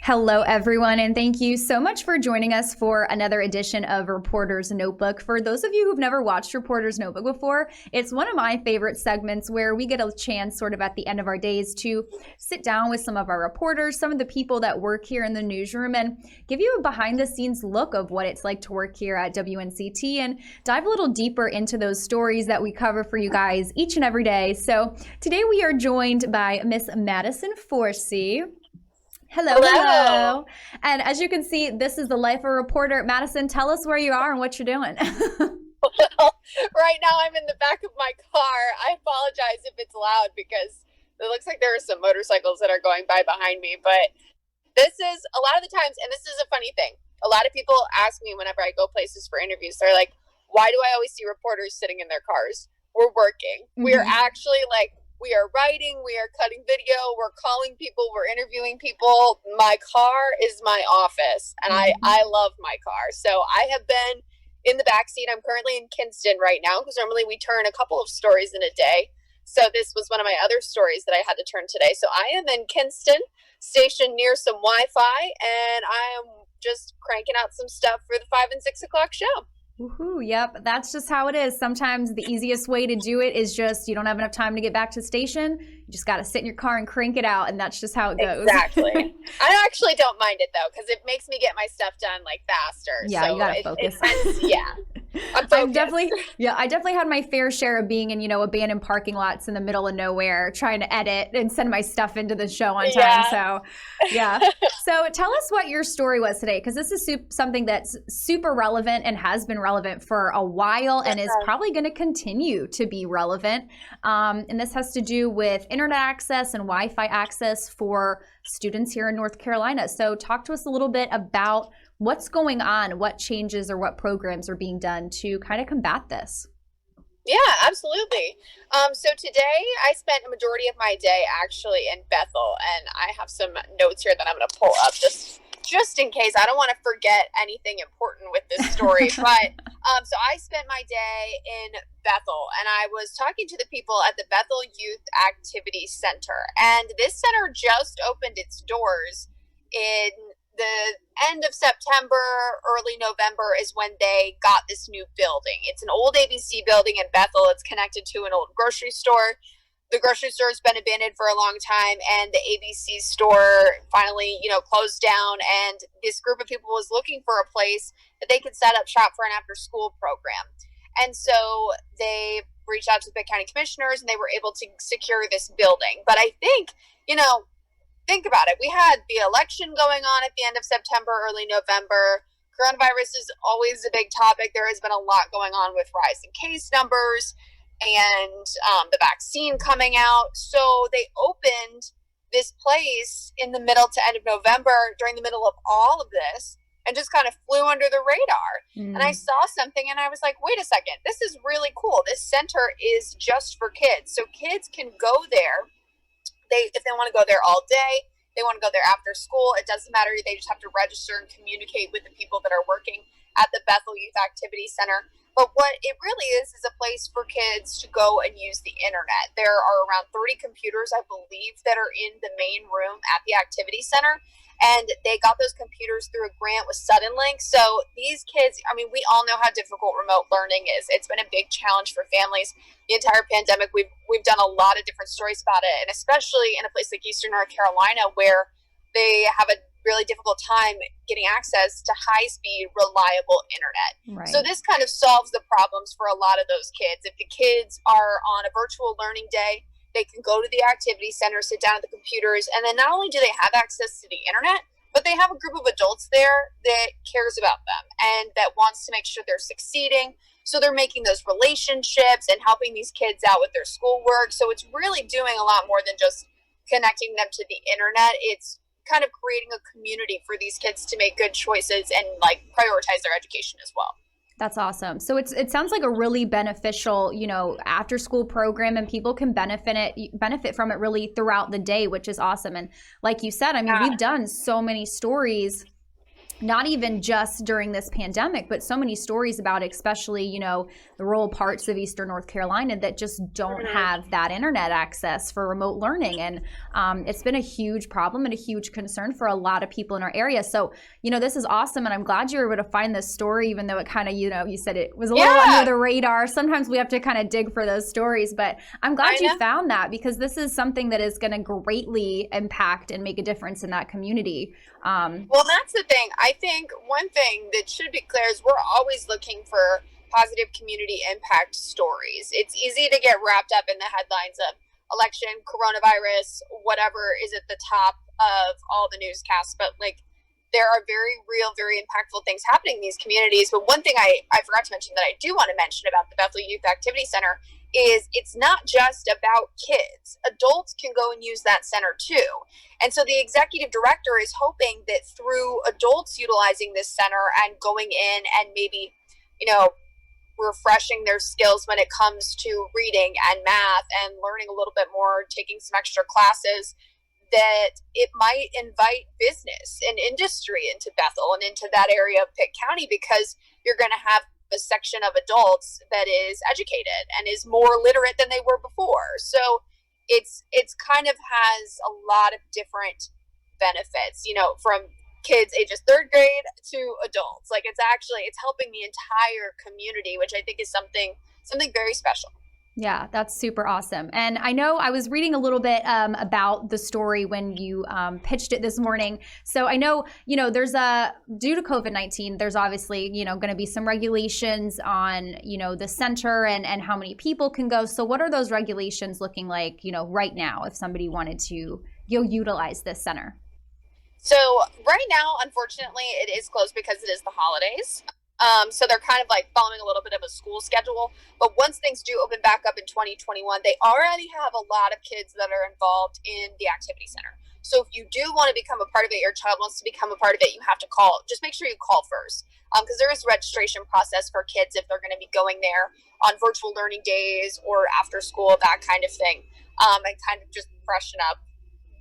Hello, everyone, and thank you so much for joining us for another edition of Reporter's Notebook. For those of you who've never watched Reporter's Notebook before, it's one of my favorite segments where we get a chance sort of at the end of our days to sit down with some of our reporters, some of the people that work here in the newsroom, and give you a behind-the-scenes look of what it's like to work here at WNCT and dive a little deeper into those stories that we cover for you guys each and every day. So today we are joined by Miss Madison Forsey. Hello. And as you can see, this is the life of a reporter. Madison, tell us where you are and what you're doing. Well, right now I'm in the back of my car. I apologize if it's loud because it looks like there are some motorcycles that are going by behind me. But this is a lot of the times, and this is a funny thing. A lot of people ask me whenever I go places for interviews, they're like, why do I always see reporters sitting in their cars? We're working. Mm-hmm. We're actually we are writing, we are cutting video, we're calling people, we're interviewing people. My car is my office, and I love my car. So I have been in the backseat. I'm currently in Kinston right now because normally we turn a couple of stories in a day. So this was one of my other stories that I had to turn today. So I am in Kinston, stationed near some Wi-Fi, and I am just cranking out some stuff for the 5 and 6 o'clock show. Woohoo, yep, that's just how it is. Sometimes the easiest way to do it is just you don't have enough time to get back to the station. You just got to sit in your car and crank it out, and that's just how it goes. Exactly. I actually don't mind it, though, because it makes me get my stuff done, faster. Yeah, so you got to focus. I'm I definitely had my fair share of being in, abandoned parking lots in the middle of nowhere, trying to edit and send my stuff into the show on time. So, yeah. So tell us what your story was today, because this is something that's super relevant and has been relevant for a while and is probably going to continue to be relevant. And this has to do with internet access and Wi-Fi access for students here in North Carolina. So talk to us a little bit about what's going on, what changes or what programs are being done to kind of combat this. Yeah, absolutely. So today I spent a majority of my day actually in Bethel, and I have some notes here that I'm going to pull up just in case. I don't want to forget anything important with this story. But so I spent my day in Bethel, and I was talking to the people at the Bethel Youth Activity Center. And this center just opened its doors in the end of September, early November is when they got this new building. It's an old ABC building in Bethel. It's connected to an old grocery store. The grocery store has been abandoned for a long time, and the ABC store finally, closed down. And this group of people was looking for a place that they could set up shop for an after-school program. And so they reached out to the Pitt County Commissioners, and they were able to secure this building. But I think, think about it. We had the election going on at the end of September, early November. Coronavirus is always a big topic. There has been a lot going on with rising case numbers and the vaccine coming out. So they opened this place in the middle to end of November during the middle of all of this and just kind of flew under the radar. And I saw something and I was like, wait a second, this is really cool. This center is just for kids. So kids can go there. If they want to go there all day, they want to go there after school, it doesn't matter. They just have to register and communicate with the people that are working at the Bethel Youth Activity Center. But what it really is a place for kids to go and use the internet. There are around 30 computers, I believe, that are in the main room at the activity center. And they got those computers through a grant with Suddenlink. So these kids, we all know how difficult remote learning is. It's been a big challenge for families. The entire pandemic, we've done a lot of different stories about it. And especially in a place like Eastern North Carolina, where they have a really difficult time getting access to high-speed, reliable internet. Right. So this kind of solves the problems for a lot of those kids. If the kids are on a virtual learning day, they can go to the activity center, sit down at the computers, and then not only do they have access to the internet, but they have a group of adults there that cares about them and that wants to make sure they're succeeding. So they're making those relationships and helping these kids out with their schoolwork. So it's really doing a lot more than just connecting them to the internet. It's kind of creating a community for these kids to make good choices and prioritize their education as well. That's awesome. So it sounds like a really beneficial, after school program, and people can benefit from it really throughout the day, which is awesome. And like you said, we've done so many stories not even just during this pandemic, but so many stories about, especially, you know, the rural parts of Eastern North Carolina that just don't have that internet access for remote learning. And it's been a huge problem and a huge concern for a lot of people in our area. So, you know, this is awesome. And I'm glad you were able to find this story, even though it kind of, you know, you said it was a little under the radar. Sometimes we have to kind of dig for those stories, but I'm glad you found that, because this is something that is going to greatly impact and make a difference in that community. Well, that's the thing. I think one thing that should be clear is we're always looking for positive community impact stories. It's easy to get wrapped up in the headlines of election, coronavirus, whatever is at the top of all the newscasts. But like, there are very real, very impactful things happening in these communities. But one thing I forgot to mention that I do want to mention about the Bethel Youth Activity Center is it's not just about kids. Adults can go and use that center too. And so the executive director is hoping that through adults utilizing this center and going in and maybe, you know, refreshing their skills when it comes to reading and math and learning a little bit more, taking some extra classes, that it might invite business and industry into Bethel and into that area of Pitt County, because you're going to have a section of adults that is educated and is more literate than they were before. So it's kind of has a lot of different benefits, you know, from kids ages 3rd grade to adults. Like, it's helping the entire community, which I think is something very special. Yeah, that's super awesome. And I know I was reading a little bit about the story when you pitched it this morning. So I know, you know, there's due to COVID-19, there's obviously, you know, going to be some regulations on, you know, the center and how many people can go. So what are those regulations looking like, you know, right now, if somebody wanted to utilize this center? So right now, unfortunately, it is closed because it is the holidays. So they're kind of like following a little bit of a school schedule. But once things do open back up in 2021, they already have a lot of kids that are involved in the activity center. So if you do want to become a part of it, your child wants to become a part of it, you have to call. Just make sure you call first, because there is a registration process for kids if they're going to be going there on virtual learning days or after school, that kind of thing, and kind of just freshen up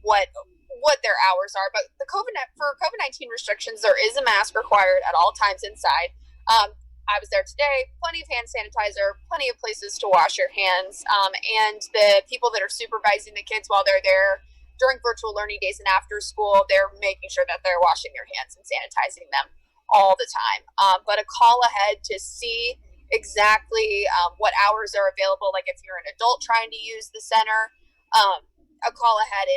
what their hours are. But for COVID-19 restrictions, there is a mask required at all times inside. I was there today, plenty of hand sanitizer, plenty of places to wash your hands. And the people that are supervising the kids while they're there during virtual learning days and after school, they're making sure that they're washing their hands and sanitizing them all the time. But a call ahead to see exactly what hours are available. Like if you're an adult trying to use the center, a call ahead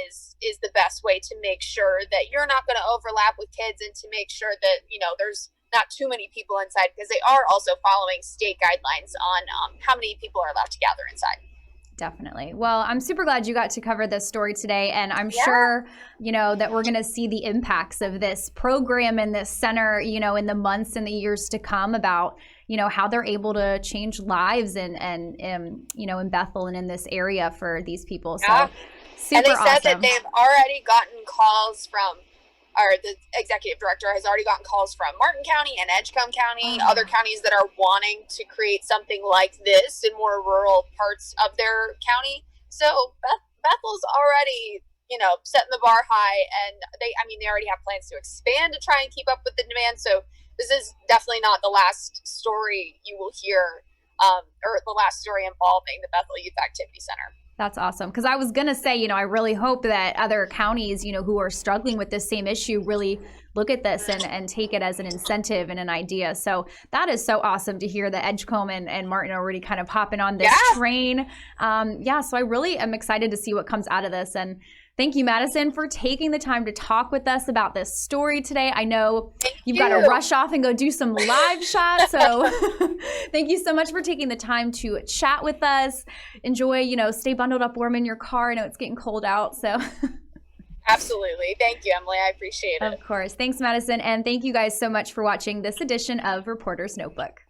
is the best way to make sure that you're not going to overlap with kids, and to make sure that, you know, there's not too many people inside, because they are also following state guidelines on how many people are allowed to gather inside. Definitely. Well, I'm super glad you got to cover this story today, and I'm sure, you know, that we're going to see the impacts of this program and this center, you know, in the months and the years to come, about, you know, how they're able to change lives and you know, in Bethel and in this area for these people. So super and they said awesome. that they've already gotten calls from, or the executive director has already gotten calls from Martin County and Edgecombe County, other counties that are wanting to create something like this in more rural parts of their county. So Bethel's already, you know, setting the bar high, and they already have plans to expand to try and keep up with the demand. So this is definitely not the last story you will hear, or the last story involving the Bethel Youth Activity Center. That's awesome. Because I was going to say, you know, I really hope that other counties, you know, who are struggling with this same issue really look at this and take it as an incentive and an idea. So that is so awesome to hear that Edgecombe and Martin are already kind of hopping on this train. So I really am excited to see what comes out of this. And thank you, Madison, for taking the time to talk with us about this story today. I know you've got to rush off and go do some live shots. So thank you so much for taking the time to chat with us. Enjoy, you know, stay bundled up warm in your car. I know it's getting cold out. So absolutely. Thank you, Emily. I appreciate it. Of course. Thanks, Madison. And thank you guys so much for watching this edition of Reporter's Notebook.